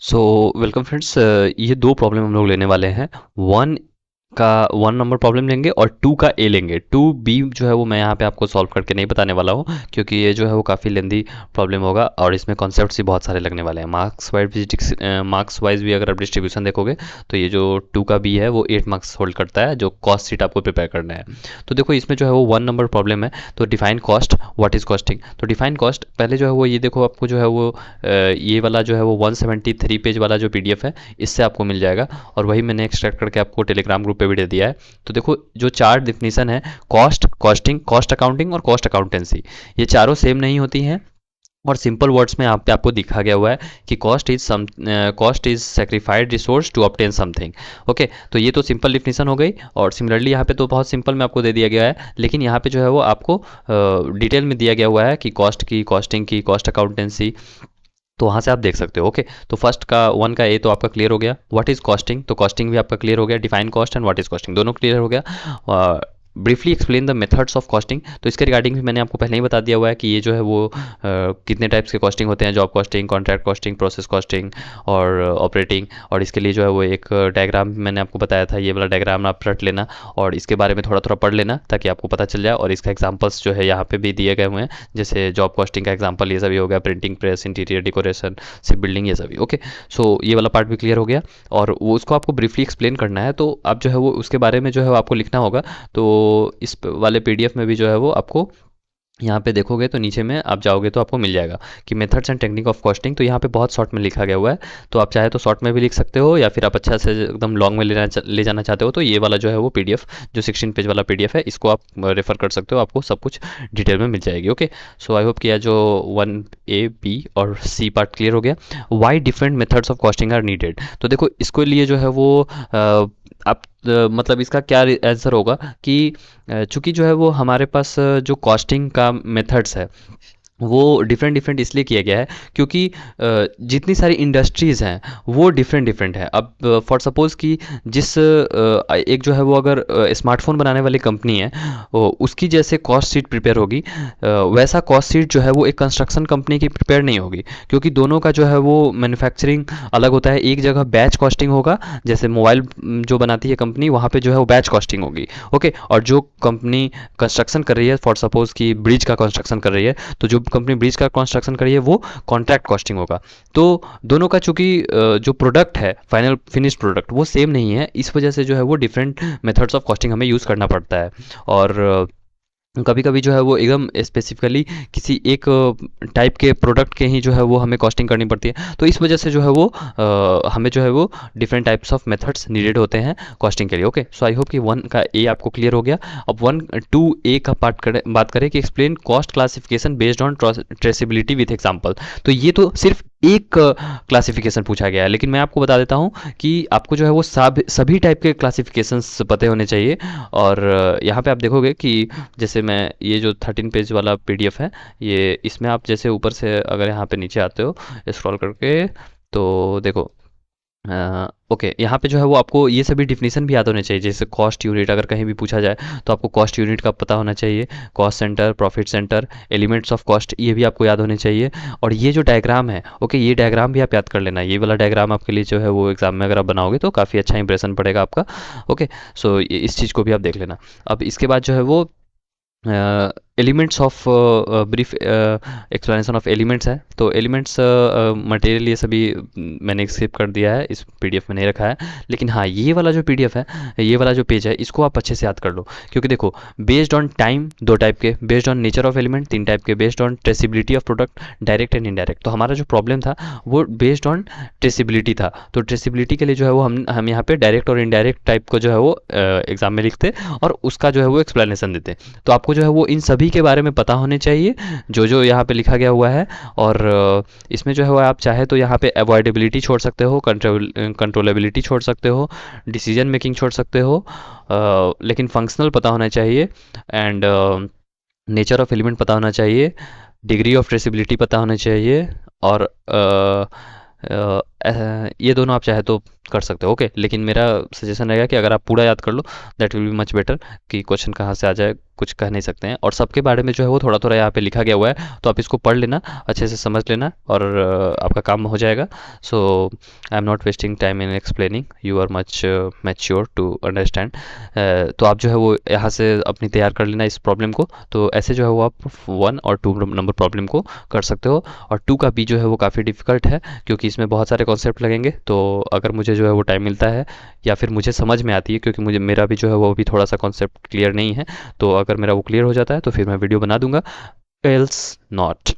So welcome friends, ये दो problem हम लोग लेने वाले हैं। वन का 1 नंबर प्रॉब्लम लेंगे और 2 का ए लेंगे। 2 बी जो है वो मैं यहाँ पे आपको सॉल्व करके नहीं बताने वाला हूँ, क्योंकि ये जो है वो काफ़ी लेंदी प्रॉब्लम होगा और इसमें कॉन्सेप्ट्स भी बहुत सारे लगने वाले हैं। मार्क्स वाइज भी अगर आप डिस्ट्रीब्यूशन देखोगे तो ये जो 2 का बी है वो 8 मार्क्स होल्ड करता है, जो कॉस्ट शीट आपको प्रिपेयर करना है। तो देखो इसमें जो है वो 1 नंबर प्रॉब्लम है। तो define cost, what is costing. तो डिफाइन कॉस्ट पहले जो है वो ये देखो, आपको जो है वो ये वाला जो है वो 173 पेज वाला जो पीडीएफ है, इससे आपको मिल जाएगा। और वही मैंने एक्सट्रैक्ट करके आपको टेलीग्राम ग्रुप पे भी दे दिया है। तो देखो जो चार डिफिनीसन है, कॉस्ट, कॉस्टिंग, कॉस्ट अकाउंटिंग और कॉस्ट अकाउंटेंसी, ये चारों सेम नहीं होती हैं। और सिंपल वर्ड्स में आप पे आपको दिखा गया हुआ है कि cost is sacrificed resource to obtain something. Okay, तो ये तो सिंपल डिफिनीशन हो गई। और सिमिलरली यहाँ पे तो बहुत सिंपल में आपको दे दिया गया है, लेकिन यहाँ पे जो है वो आपको डिटेल में दिया गया हुआ है कि कॉस्ट की, कॉस्टिंग की, कॉस्ट अकाउंटेंसी। तो वहाँ से आप देख सकते हो। ओके, तो फर्स्ट का 1 का ए तो आपका क्लियर हो गया। व्हाट इज कॉस्टिंग, तो कॉस्टिंग भी आपका क्लियर हो गया। Define cost and what is costing दोनों क्लियर हो गया। Briefly explain the methods of costing, तो इसके रिगार्डिंग भी मैंने आपको पहले ही बता दिया हुआ है कि ये जो है वो कितने टाइप्स के कॉस्टिंग होते हैं। Job costing, contract costing, process costing और ऑपरेटिंग। और इसके लिए जो है वो एक डायग्राम मैंने आपको बताया था, ये वाला डायग्राम आप रट लेना और इसके बारे में थोड़ा थोड़ा पढ़ लेना ताकि आपको पता चल जाए। और इसका एग्जाम्पल्स जो है यहाँ पे भी दिए गए हुए हैं, जैसे जॉब कॉस्टिंग का एग्जाम्पल ये सभी हो गया, printing press, interior decoration, ship building, ये सभी। ओके, सो ये वाला पार्ट भी क्लियर हो गया और वो उसको आपको ब्रीफली एक्सप्लेन करना है, तो आप जो है वो उसके बारे में जो है वो आपको लिखना होगा। तो इस वाले पीडीएफ में भी जो है वो आपको यहाँ पे देखोगे तो नीचे में आप जाओगे तो आपको मिल जाएगा कि methods and technique of costing. तो यहाँ पे बहुत शॉर्ट में लिखा गया हुआ है, तो आप चाहे तो शॉर्ट में भी लिख सकते हो या फिर आप अच्छा से एकदम लॉन्ग में ले जाना चाहते हो तो ये वाला जो है वो पीडीएफ, जो 16 पेज वाला पीडीएफ है, इसको आप रेफर कर सकते हो, आपको सब कुछ डिटेल में मिल जाएगी। ओके, सो आई होप कि यह जो 1 A, B और C पार्ट क्लियर हो गया। Why different methods of costing are needed, तो देखो इसको लिए जो है वो आप मतलब इसका क्या आंसर होगा कि चूंकि जो है वो हमारे पास जो कॉस्टिंग का मेथड्स है वो डिफरेंट डिफरेंट इसलिए किया गया है क्योंकि जितनी सारी इंडस्ट्रीज़ हैं वो डिफरेंट डिफरेंट है। अब फॉर सपोज़ कि जिस एक जो है वो अगर स्मार्टफोन बनाने वाली कंपनी है, उसकी जैसे कॉस्ट शीट प्रिपेयर होगी, वैसा कॉस्ट शीट जो है वो एक कंस्ट्रक्शन कंपनी की प्रिपेयर नहीं होगी, क्योंकि दोनों का जो है वो मैन्युफैक्चरिंग अलग होता है। एक जगह बैच कॉस्टिंग होगा, जैसे मोबाइल जो बनाती है कंपनी, वहाँ पे जो है वो बैच कॉस्टिंग होगी। ओके, और जो कंपनी कंस्ट्रक्शन कर रही है, फॉर सपोज़ कि ब्रिज का कंस्ट्रक्शन कर रही है, तो जो कंपनी ब्रिज का कंस्ट्रक्शन करी है वो कॉन्ट्रैक्ट कॉस्टिंग होगा। तो दोनों का चूंकि जो प्रोडक्ट है, फाइनल फिनिश प्रोडक्ट, वो सेम नहीं है, इस वजह से जो है वो डिफरेंट मेथड्स ऑफ कॉस्टिंग हमें यूज़ करना पड़ता है। और कभी कभी जो है वो एकदम स्पेसिफिकली किसी एक टाइप के प्रोडक्ट के ही जो है वो हमें कॉस्टिंग करनी पड़ती है, तो इस वजह से जो है वो हमें जो है वो different types of methods needed होते हैं कॉस्टिंग के लिए। ओके, सो आई होप कि 1 का ए आपको क्लियर हो गया। अब 1 2 ए का बात करें कि explain cost classification based on traceability with example. तो ये तो सिर्फ एक क्लासिफिकेशन पूछा गया है, लेकिन मैं आपको बता देता हूँ कि आपको जो है वो सभी टाइप के क्लासिफिकेशंस पते होने चाहिए। और यहाँ पे आप देखोगे कि जैसे मैं ये जो 13 पेज वाला पीडीएफ है, ये इसमें आप जैसे ऊपर से अगर यहाँ पे नीचे आते हो स्क्रॉल करके, तो देखो ओके, यहाँ पे जो है वो आपको ये सभी डिफिनीशन भी याद होने चाहिए। जैसे कॉस्ट यूनिट अगर कहीं भी पूछा जाए तो आपको कॉस्ट यूनिट का पता होना चाहिए, cost centre, profit centre, elements of cost, ये भी आपको याद होने चाहिए। और ये जो डायग्राम है, ओके, ये डायग्राम भी आप याद कर लेना। ये वाला डायग्राम आपके लिए जो है वो एग्जाम में अगर आप बनाओगे तो काफ़ी अच्छा इंप्रेशन पड़ेगा आपका। ओके, सो इस चीज़ को भी आप देख लेना। अब इसके बाद जो है वो elements of brief explanation of elements है। तो एलिमेंट्स मटेरियल ये सभी मैंने स्किप कर दिया है, इस पीडीएफ में नहीं रखा है। लेकिन हाँ, ये वाला जो पीडीएफ है, ये वाला जो पेज है, इसको आप अच्छे से याद कर लो, क्योंकि देखो बेस्ड ऑन टाइम 2 टाइप के, based on nature of element 3 type के, based on traceability of product direct and indirect. तो हमारा जो प्रॉब्लम था वो बेस्ड ऑन ट्रेसिबिलिटी था। तो ट्रेसिबिलिटी के लिए जो है वो हम यहाँ पे डायरेक्ट और इनडायरेक्ट टाइप को जो है वो एग्जाम में लिखते और उसका जो है वो एक्सप्लेनेशन देते। तो आपको जो है वो इन सभी के बारे में पता होने चाहिए जो जो यहाँ पे लिखा गया हुआ है। और इसमें जो है वो आप चाहे तो यहाँ पे अवॉइडेबिलिटी छोड़ सकते हो, कंट्रोलेबिलिटी छोड़ सकते हो, डिसीजन मेकिंग छोड़ सकते हो, लेकिन फंक्शनल पता होना चाहिए, एंड नेचर ऑफ एलिमेंट पता होना चाहिए, डिग्री ऑफ ट्रेसिबिलिटी पता होना चाहिए, और ये दोनों आप चाहे तो कर सकते हो। ओके, लेकिन मेरा सजेशन रहेगा कि अगर आप पूरा याद कर लो that will be much better, कि क्वेश्चन कहाँ से आ जाए कुछ कह नहीं सकते हैं। और सबके बारे में जो है वो थोड़ा थोड़ा यहाँ पे लिखा गया हुआ है, तो आप इसको पढ़ लेना, अच्छे से समझ लेना, और आपका काम हो जाएगा। So I am not wasting time in explaining, you are much mature to understand. तो आप जो है वो यहाँ से अपनी तैयार कर लेना इस प्रॉब्लम को। तो ऐसे जो है वो आप 1 और 2 नंबर प्रॉब्लम को कर सकते हो। और 2 का बी जो है वो काफ़ी डिफ़िकल्ट है, क्योंकि इसमें बहुत सारे कॉन्सेप्ट लगेंगे। तो अगर मुझे जो है वो टाइम मिलता है, या फिर मुझे समझ में आती है, क्योंकि मुझे मेरा भी जो है वो अभी थोड़ा सा कॉन्सेप्ट क्लियर नहीं है, तो अगर मेरा वो क्लियर हो जाता है तो फिर मैं वीडियो बना दूंगा, एल्स नॉट।